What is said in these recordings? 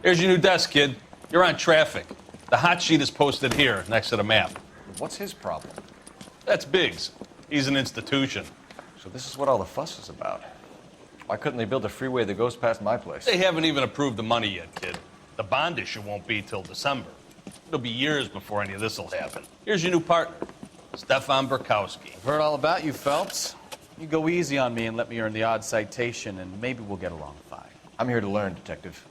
Here's your new desk, kid. You're on traffic. The hot sheet is posted here, next to the map. What's his problem? That's Biggs. He's an institution. So this is what all the fuss is about. Why couldn't they build a freeway that goes past my place? They haven't even approved the money yet, kid. The bond issue won't be till December. It'll be years before any of this will happen. Here's your new partner, Stefan Bekowsky. I've heard all about you, Phelps. You go easy on me and let me earn the odd citation, and maybe we'll get along fine. I'm here to learn, Detective.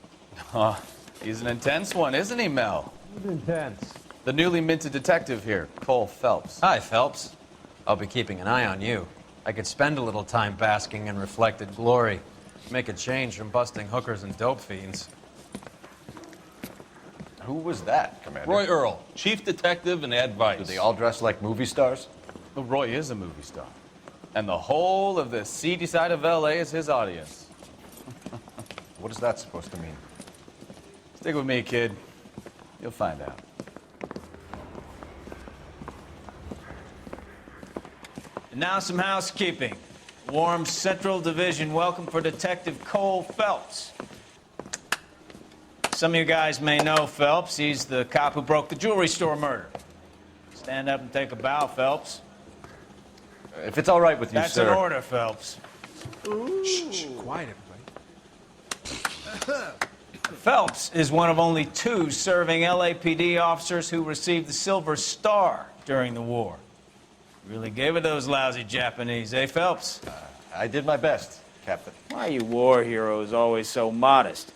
He's an intense one, isn't he, Mel? He's intense. The newly minted detective here, Cole Phelps. Hi, Phelps. I'll be keeping an eye on you. I could spend a little time basking in reflected glory. Make a change from busting hookers and dope fiends. Who was that, Commander? Roy Earl, chief detective and advice. Do they all dress like movie stars? Well, Roy is a movie star. And the whole of the seedy side of L.A. is his audience. What is that supposed to mean? Stick with me, kid. You'll find out. And now some housekeeping. Warm Central Division welcome for Detective Cole Phelps. Some of you guys may know Phelps. He's the cop who broke the jewelry store murder. Stand up and take a bow, Phelps. If it's all right with you, That's sir. an order, Phelps. Shh, quiet, everybody. Phelps is one of only 2 serving LAPD officers who received the Silver Star during the war. Really gave it those lousy Japanese, eh, Phelps? I did my best, Captain. Why are you war heroes always so modest?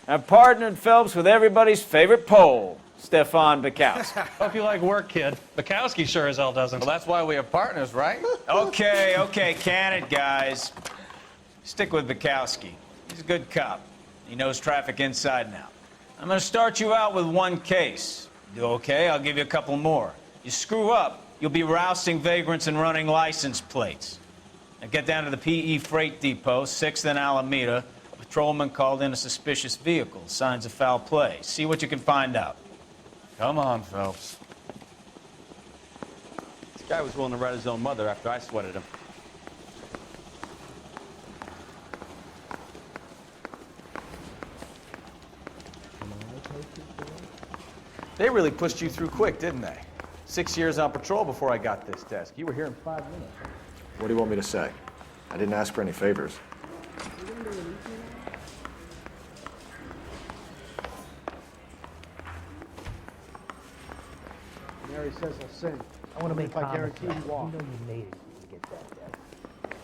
I've partnered Phelps with everybody's favorite Pole, Stefan Bekowsky. Hope you like work, kid. Bekowsky sure as hell doesn't. Well, that's why we have partners, right? Okay, can it, guys. Stick with Bekowsky. He's a good cop. He knows traffic inside and out. I'm going to start you out with 1 case. Do okay? I'll give you a couple more. You screw up, you'll be rousting vagrants and running license plates. Now get down to the PE Freight Depot, 6th and Alameda. A patrolman called in a suspicious vehicle. Signs of foul play. See what you can find out. Come on, Phelps. This guy was willing to rat his own mother after I sweated him. They really pushed you through quick, didn't they? 6 years on patrol before I got this desk. You were here in 5 minutes. What do you want me to say? I didn't ask for any favors. Mary says I'll sing. I want to make I guarantee you walk. You know you made it when you get that desk.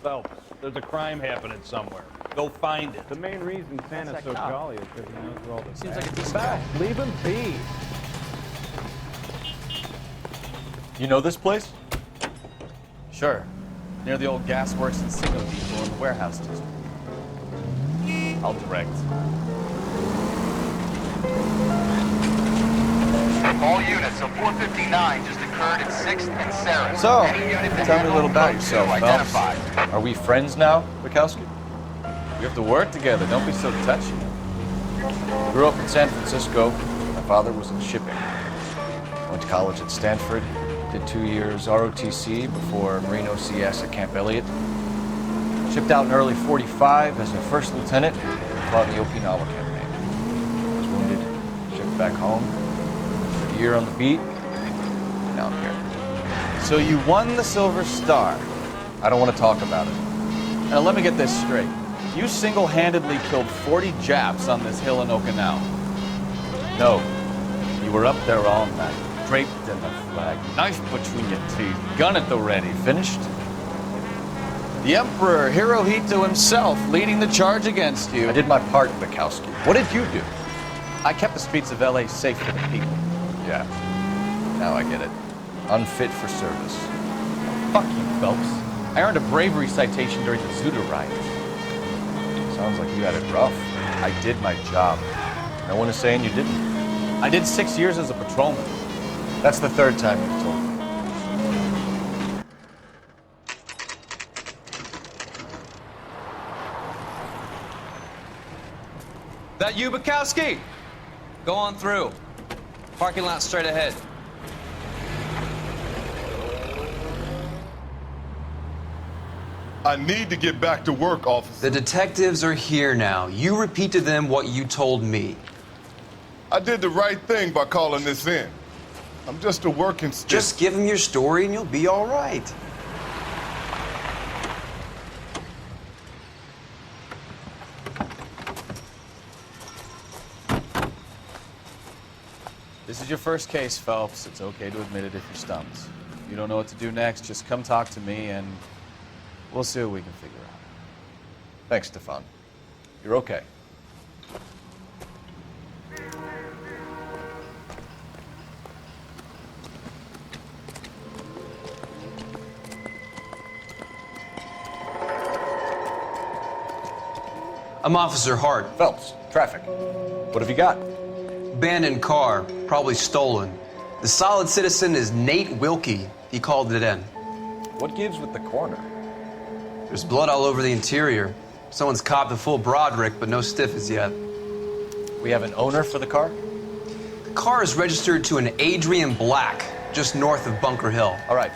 Phelps, there's a crime happening somewhere. Go find it. The main reason Santa's so jolly is because he knows where all the Seems like a decent guy. Leave him be. You know this place? Sure. Near the old gas works and signal depot in the warehouse district. I'll direct. All units, so 459 just occurred at 6th and Sarah. So, Any unit that tell had me a little about code yourself, 2 Phelps. identified. Are we friends now, Bekowsky? We have to work together. Don't be so touchy. Grew up in San Francisco. My father was in shipping. Went to college at Stanford. Did 2 years ROTC before Marine OCS at Camp Elliott. Shipped out in early '45 as a first lieutenant. Fought in the Okinawa campaign. Was wounded. Shipped back home. A year on the beat. Now I'm here. So you won the Silver Star. I don't want to talk about it. Now let me get this straight. You single-handedly killed 40 Japs on this hill in Okinawa. No. You were up there all night, draped in the flag, knife between your teeth, gun at the ready, finished? The Emperor Hirohito himself leading the charge against you. I did my part, Bekowsky. What did you do? I kept the streets of L.A. safe for the people. Yeah. Now I get it. Unfit for service. Fuck you, Phelps. I earned a bravery citation during the Zuda riots. Sounds like you had it rough. I did my job. No one is saying you didn't. I did 6 years as a patrolman. That's the 3rd time you've told me. That you, Bekowsky? Go on through. Parking lot straight ahead. I need to get back to work, officer. The detectives are here now. You repeat to them what you told me. I did the right thing by calling this in. I'm just a working stiff. Just give them your story and you'll be all right. This is your first case, Phelps. It's okay to admit it if you're stumped. If you don't know what to do next, just come talk to me and we'll see what we can figure out. Thanks, Stefan. You're okay. I'm Officer Hart. Phelps, traffic. What have you got? Abandoned car, probably stolen. The solid citizen is Nate Wilkie. He called it in. What gives with the corner? There's blood all over the interior. Someone's copped a full Broderick, but no stiff as yet. We have an owner for the car? The car is registered to an Adrian Black, just north of Bunker Hill. All right,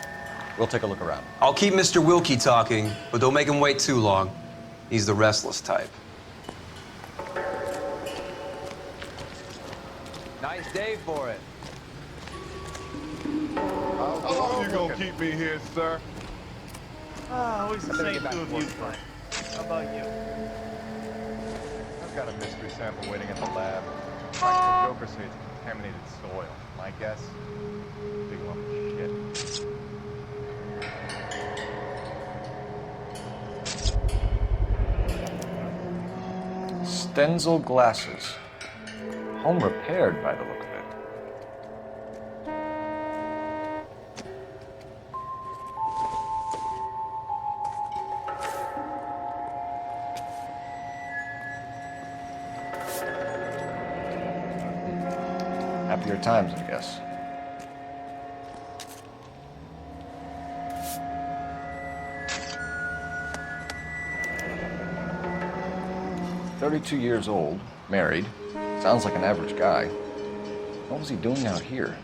we'll take a look around. I'll keep Mr. Wilkie talking, but don't make him wait too long. He's the restless type. Nice day for it. How long you gonna keep me here, sir? Always the same two of you, Frank. How about you? I've got a mystery sample waiting in the lab. Like the Joker say it's contaminated soil. My guess, big lump of shit. Stenzel glasses. Home repaired by the look of it. Happier times, I guess. "32 years old, married. Sounds like an average guy. What was he doing out here?"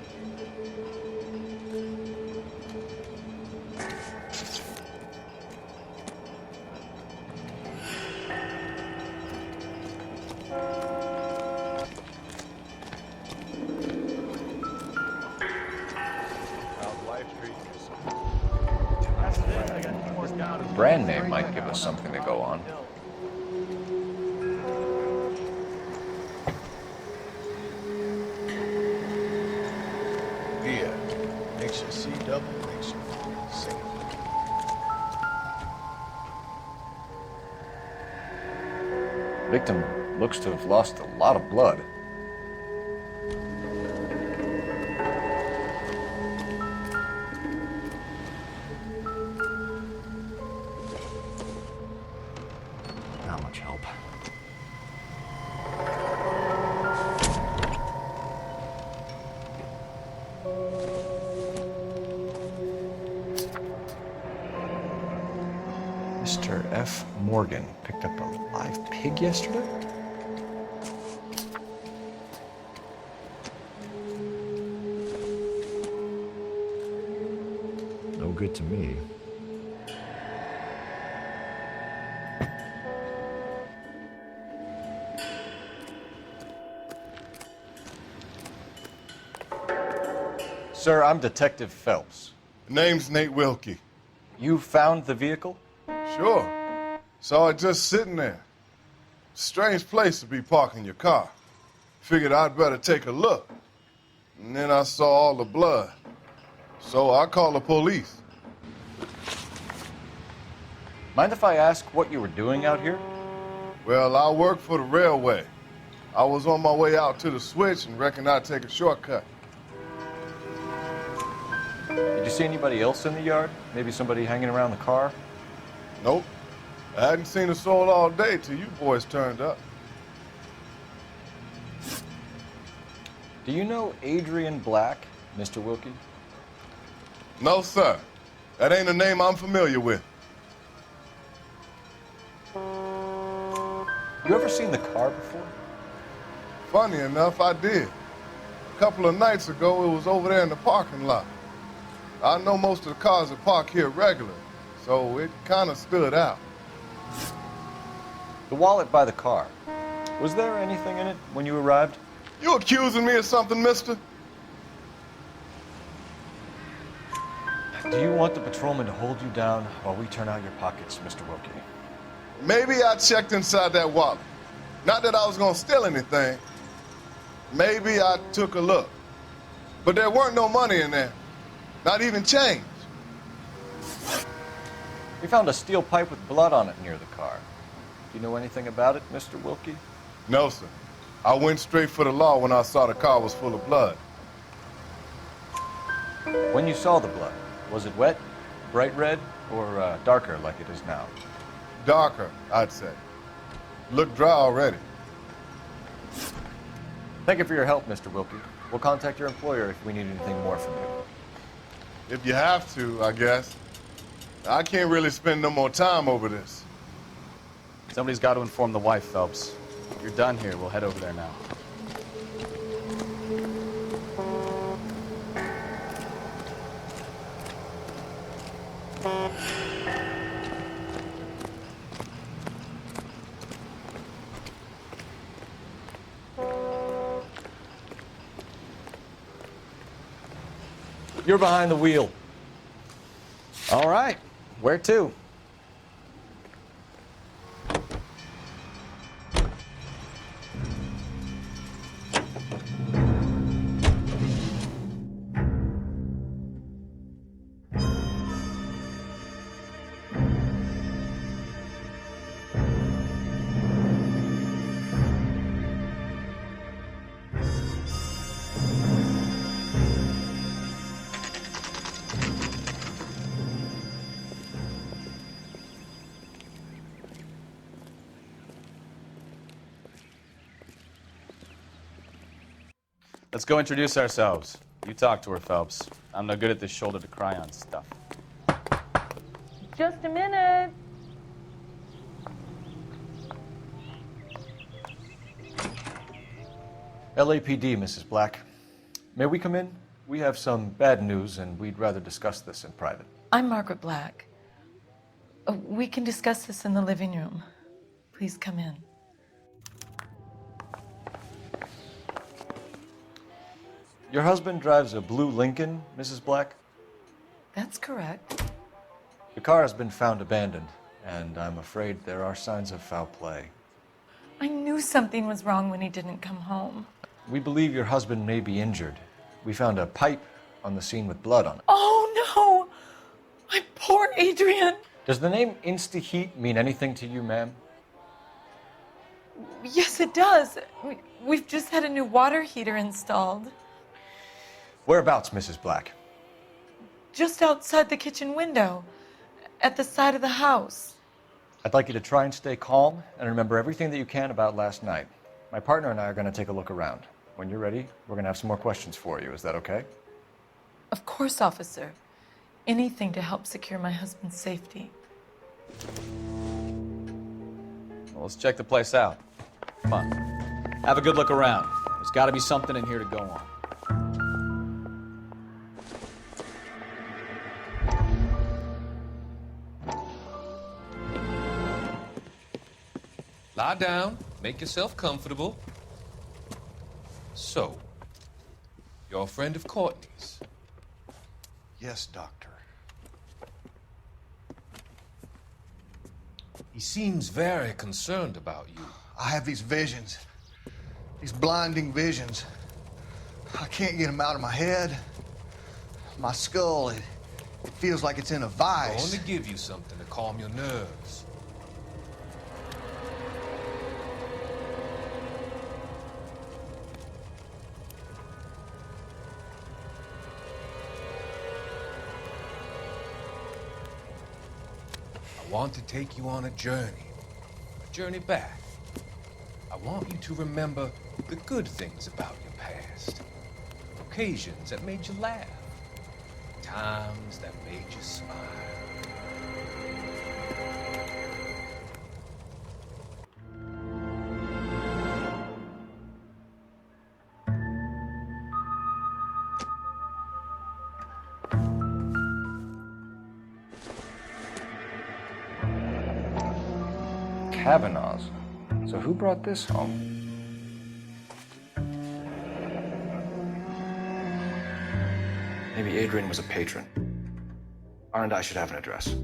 Brand name might give us something to go on. Yeah, makes you see double, makes you see. Victim looks to have lost a lot of blood. Not much help. Mr. F. Morgan picked up a live pig yesterday? No good to me. Sir, I'm Detective Phelps. Name's Nate Wilkie. You found the vehicle? Sure. Saw it just sitting there. Strange place to be parking your car. Figured I'd better take a look. And then I saw all the blood. So I called the police. Mind if I ask what you were doing out here? Well, I work for the railway. I was on my way out to the switch and reckoned I'd take a shortcut. Did you see anybody else in the yard? Maybe somebody hanging around the car? Nope. I hadn't seen a soul all day till you boys turned up. Do you know Adrian Black, Mr. Wilkie? No, sir. That ain't a name I'm familiar with. You ever seen the car before? Funny enough, I did. A couple of nights ago, it was over there in the parking lot. I know most of the cars that park here regular, so it kind of stood out. The wallet by the car. Was there anything in it when you arrived? You accusing me of something, mister? Do you want the patrolman to hold you down while we turn out your pockets, Mr. Wilkie? Maybe I checked inside that wallet. Not that I was gonna steal anything. Maybe I took a look. But there weren't no money in there. Not even change. We found a steel pipe with blood on it near the car. Do you know anything about it, Mr. Wilkie? No, sir. I went straight for the law when I saw the car was full of blood. When you saw the blood, was it wet, bright red, or darker like it is now? Darker, I'd say. Looked dry already. Thank you for your help, Mr. Wilkie. We'll contact your employer if we need anything more from you. If you have to, I guess. I can't really spend no more time over this. Somebody's got to inform the wife, Phelps. If you're done here, we'll head over there now. You're behind the wheel. All right. Where to? Let's go introduce ourselves. You talk to her, Phelps. I'm no good at this shoulder to cry on stuff. Just a minute. LAPD, Mrs. Black. May we come in? We have some bad news, and we'd rather discuss this in private. I'm Margaret Black. We can discuss this in the living room. Please come in. Your husband drives a blue Lincoln, Mrs. Black? That's correct. The car has been found abandoned, and I'm afraid there are signs of foul play. I knew something was wrong when he didn't come home. We believe your husband may be injured. We found a pipe on the scene with blood on it. Oh, no! My poor Adrian! Does the name Insta-Heat mean anything to you, ma'am? Yes, it does. We've just had a new water heater installed. Whereabouts, Mrs. Black? Just outside the kitchen window, at the side of the house. I'd like you to try and stay calm and remember everything that you can about last night. My partner and I are going to take a look around. When you're ready, we're going to have some more questions for you. Is that okay? Of course, officer. Anything to help secure my husband's safety. Well, let's check the place out. Come on. Have a good look around. There's got to be something in here to go on. Lie down, make yourself comfortable. So, you're a friend of Courtney's? Yes, Doctor. He seems very concerned about you. I have these visions, these blinding visions. I can't get them out of my head. My skull, it feels like it's in a I vice. want to give you something to calm your nerves. I want to take you on a journey back. I want you to remember the good things about your past, occasions that made you laugh, times that made you smile. Kavanaughs. So who brought this home? Maybe Adrian was a patron. R&I should have an address.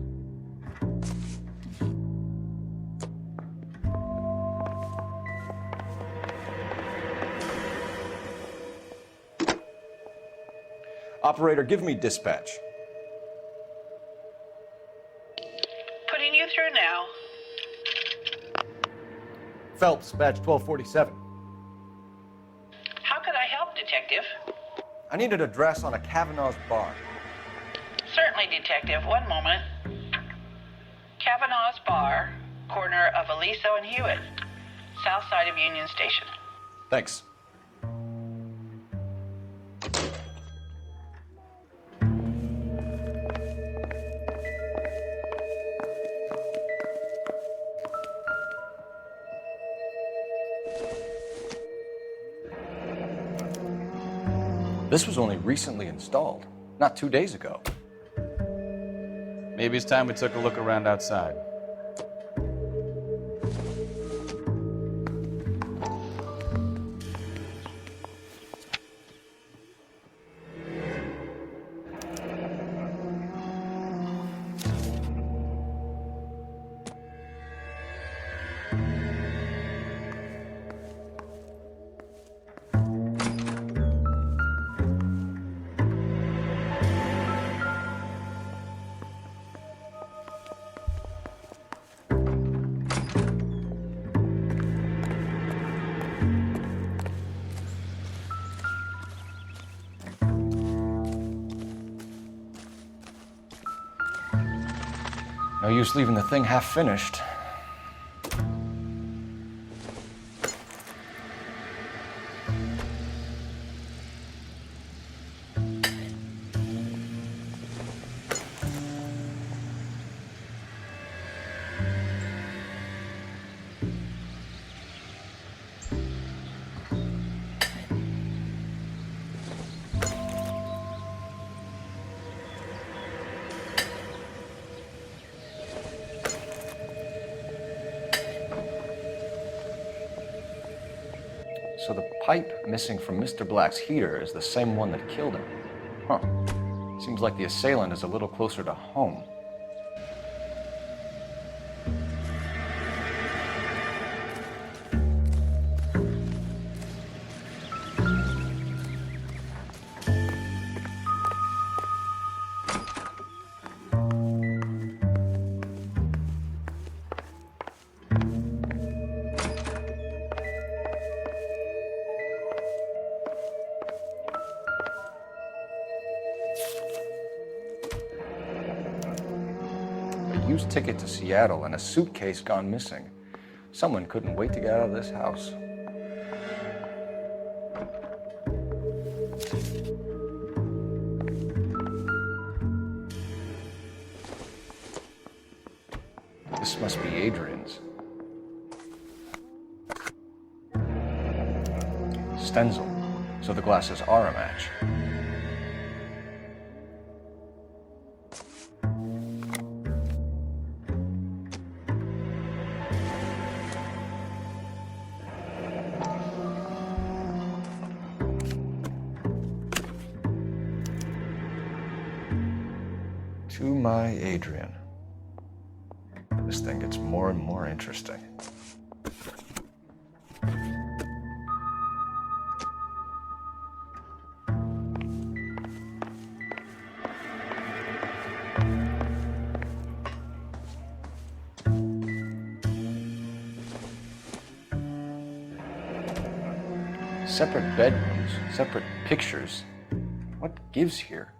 Operator, give me dispatch. Putting you through now. Phelps, badge 1247. How could I help, Detective? I need an address on a Kavanaugh's bar. Certainly, Detective. One moment. Kavanaugh's Bar, corner of Aliso and Hewitt, south side of Union Station. Thanks. This was only recently installed, not 2 days ago. Maybe it's time we took a look around outside. No use leaving the thing half finished. So the pipe missing from Mr. Black's heater is the same one that killed him. Huh. Seems like the assailant is a little closer to home. Used ticket to Seattle and a suitcase gone missing. Someone couldn't wait to get out of this house. This must be Adrian's. Stencil, so the glasses are a match. To my Adrian. This thing gets more and more interesting. Separate bedrooms, separate pictures. What gives here?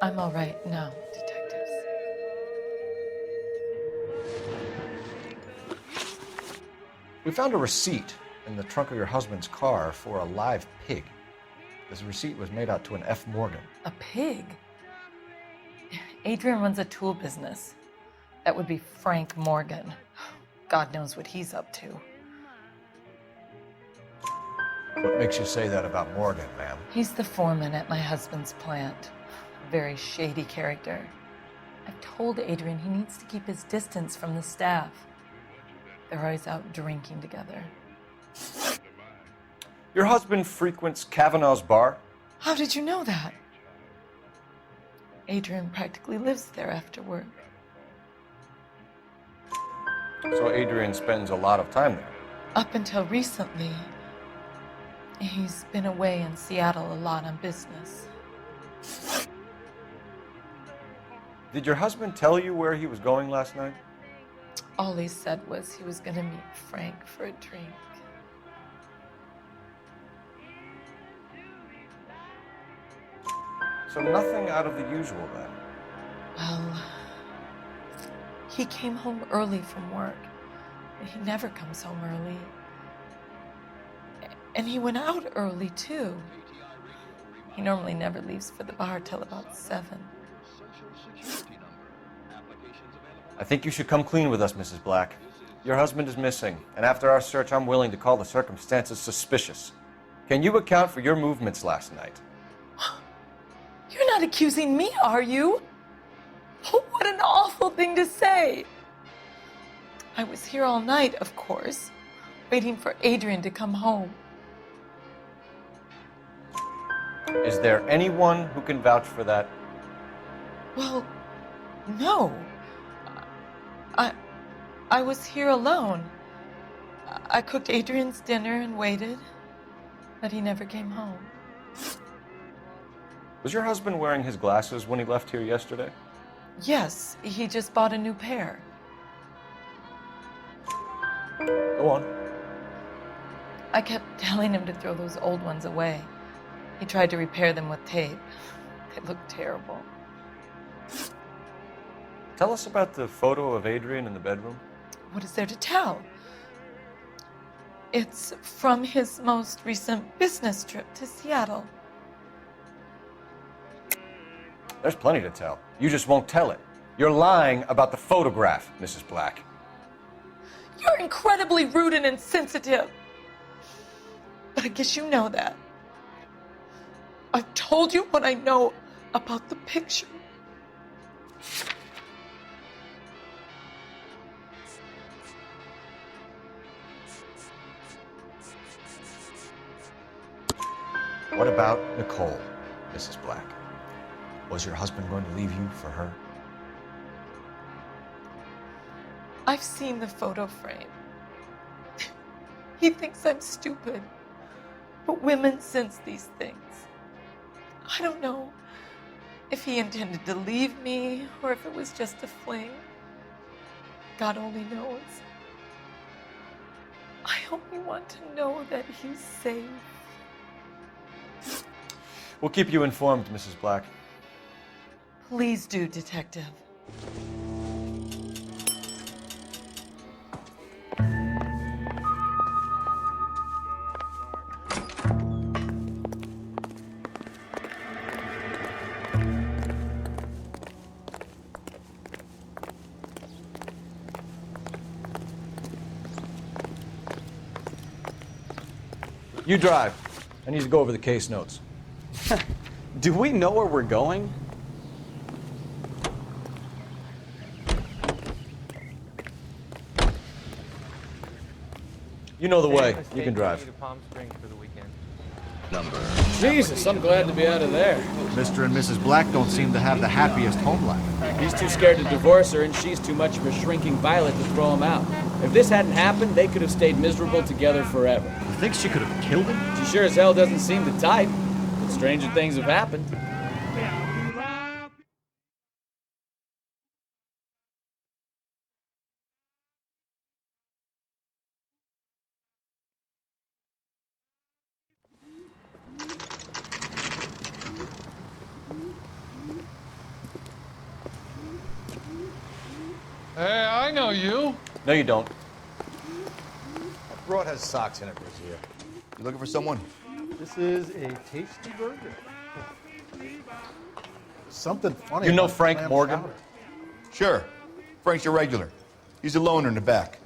I'm all right now, detectives. We found a receipt in the trunk of your husband's car for a live pig. This receipt was made out to an F. Morgan. A pig? Adrian runs a tool business. That would be Frank Morgan. God knows what he's up to. What makes you say that about Morgan, ma'am? He's the foreman at my husband's plant. A very shady character. I've told Adrian he needs to keep his distance from the staff. They're always out drinking together. Your husband frequents Kavanaugh's bar? How did you know that? Adrian practically lives there after work. So Adrian spends a lot of time there? Up until recently, he's been away in Seattle a lot on business. Did your husband tell you where he was going last night? All he said was he was going to meet Frank for a drink. So nothing out of the usual then? Well, he came home early from work. He never comes home early. And he went out early, too. He normally never leaves for the bar till about 7. I think you should come clean with us, Mrs. Black. Your husband is missing, and after our search, I'm willing to call the circumstances suspicious. Can you account for your movements last night? You're not accusing me, are you? Oh, what an awful thing to say. I was here all night, of course, waiting for Adrian to come home. Is there anyone who can vouch for that? Well, no. I was here alone. I cooked Adrian's dinner and waited, but he never came home. Was your husband wearing his glasses when he left here yesterday? Yes, he just bought a new pair. Go on. I kept telling him to throw those old ones away. He tried to repair them with tape. They looked terrible. Tell us about the photo of Adrian in the bedroom. What is there to tell? It's from his most recent business trip to Seattle. There's plenty to tell. You just won't tell it. You're lying about the photograph, Mrs. Black. You're incredibly rude and insensitive. But I guess you know that. I've told you what I know about the picture. What about Nicole, Mrs. Black? Was your husband going to leave you for her? I've seen the photo frame. He thinks I'm stupid. But women sense these things. I don't know if he intended to leave me or if it was just a fling. God only knows. I only want to know that he's safe. We'll keep you informed, Mrs. Black. Please do, Detective. You drive. I need to go over the case notes. Do we know where we're going? You know the way. You can drive. Jesus, I'm glad to be out of there. Mr. and Mrs. Black don't seem to have the happiest home life. He's too scared to divorce her, and she's too much of a shrinking violet to throw him out. If this hadn't happened, they could have stayed miserable together forever. You think she could have killed him? She sure as hell doesn't seem the type. But stranger things have happened. Hey, I know you. No, you don't. That broad has socks in it, Brazier. You looking for someone? This is a tasty burger. Something funny. You know about Frank clam Morgan? chowder. Sure. Frank's your regular. He's a loner in the back.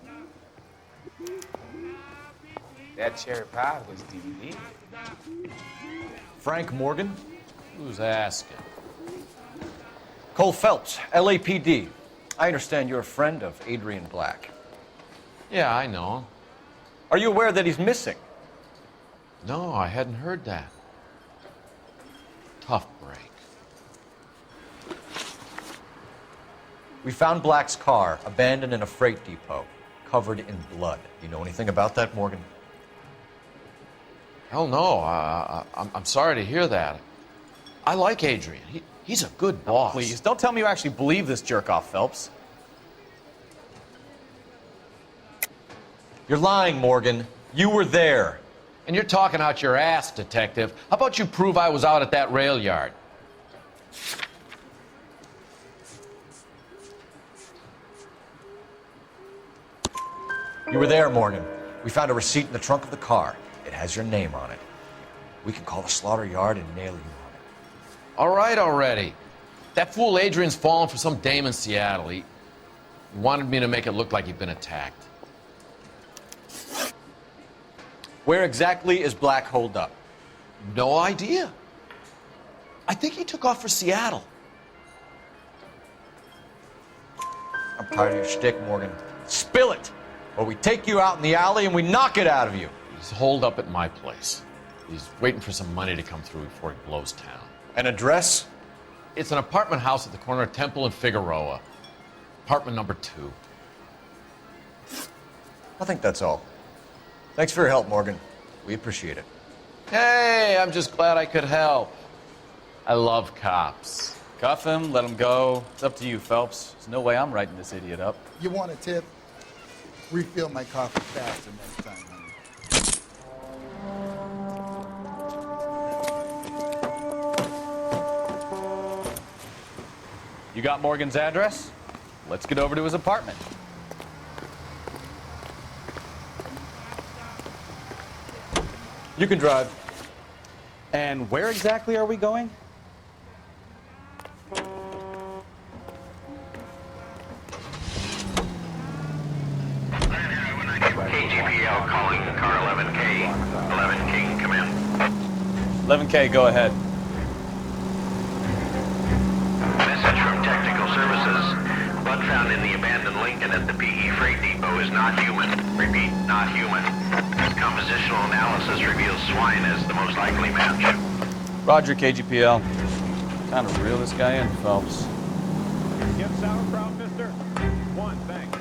That cherry pie was DVD. Frank Morgan? Who's asking? Cole Phelps, LAPD. I understand you're a friend of Adrian Black. Yeah, I know. Are you aware that he's missing? No, I hadn't heard that. Tough break. We found Black's car abandoned in a freight depot, covered in blood. You know anything about that, Morgan? Hell no. I'm sorry to hear that. I like Adrian. He's a good boss. Please, don't tell me you actually believe this jerk-off, Phelps. You're lying, Morgan. You were there. And you're talking out your ass, detective. How about you prove I was out at that rail yard? You were there, Morgan. We found a receipt in the trunk of the car. It has your name on it. We can call the slaughter yard and nail you on it. All right already. That fool Adrian's fallen for some dame in Seattle. He wanted me to make it look like he'd been attacked. Where exactly is Black holed up? No idea. I think he took off for Seattle. I'm tired of your shtick, Morgan. Spill it, or we take you out in the alley and we knock it out of you. He's holed up at my place. He's waiting for some money to come through before he blows town. An address? It's an apartment house at the corner of Temple and Figueroa. Apartment number 2. I think that's all. Thanks for your help, Morgan. We appreciate it. Hey, I'm just glad I could help. I love cops. Cuff him, let him go. It's up to you, Phelps. There's no way I'm writing this idiot up. You want a tip? Refill my coffee faster next time, honey. You got Morgan's address? Let's get over to his apartment. You can drive. And where exactly are we going? KGPL calling car 11K. 11K, come in. 11K, go ahead. Message from Technical Services. Blood found in the abandoned Lincoln at the PE Freight Depot is not human. Repeat, not human. Compositional analysis reveals swine as the most likely match. Roger, KGPL. Time to reel this guy in, Phelps. Get sauerkraut, mister? 1, thanks.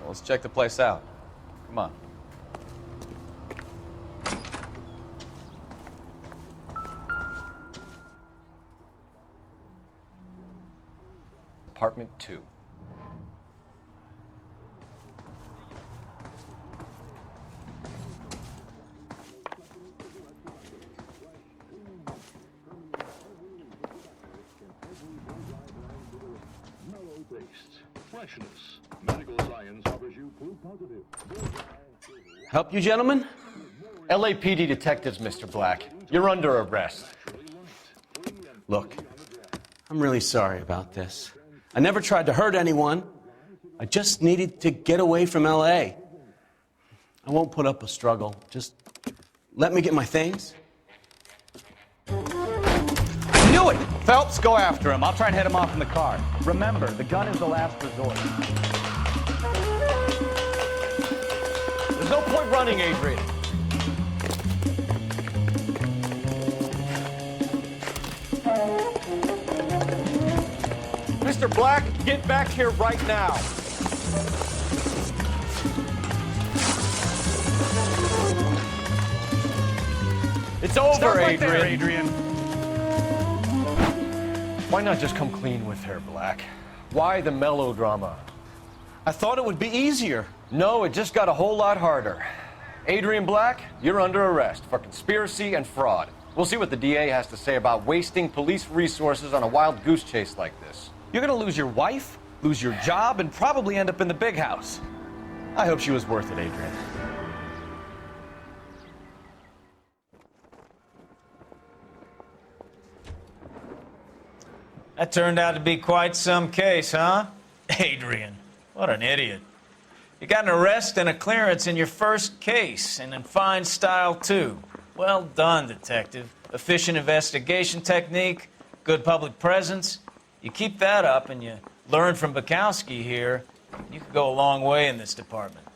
Let's check the place out. Come on. Apartment 2. Freshness. Medical science offers you proof positive. Help you, gentlemen? LAPD detectives, Mr. Black. You're under arrest. Look, I'm really sorry about this. I never tried to hurt anyone. I just needed to get away from L.A. I won't put up a struggle. Just let me get my things. I knew it! Phelps, go after him. I'll try and head him off in the car. Remember, the gun is the last resort. There's no point running, Adrian. Mr. Black, get back here right now. It's over, Stop right Adrian. there, Adrian. Why not just come clean with her, Black? Why the melodrama? I thought it would be easier. No, it just got a whole lot harder. Adrian Black, you're under arrest for conspiracy and fraud. We'll see what the DA has to say about wasting police resources on a wild goose chase like this. You're gonna lose your wife, lose your job, and probably end up in the big house. I hope she was worth it, Adrian. That turned out to be quite some case, huh? Adrian, what an idiot. You got an arrest and a clearance in your first case, and in fine style, too. Well done, detective. Efficient investigation technique, good public presence. You keep that up and you learn from Bekowsky here, you could go a long way in this department.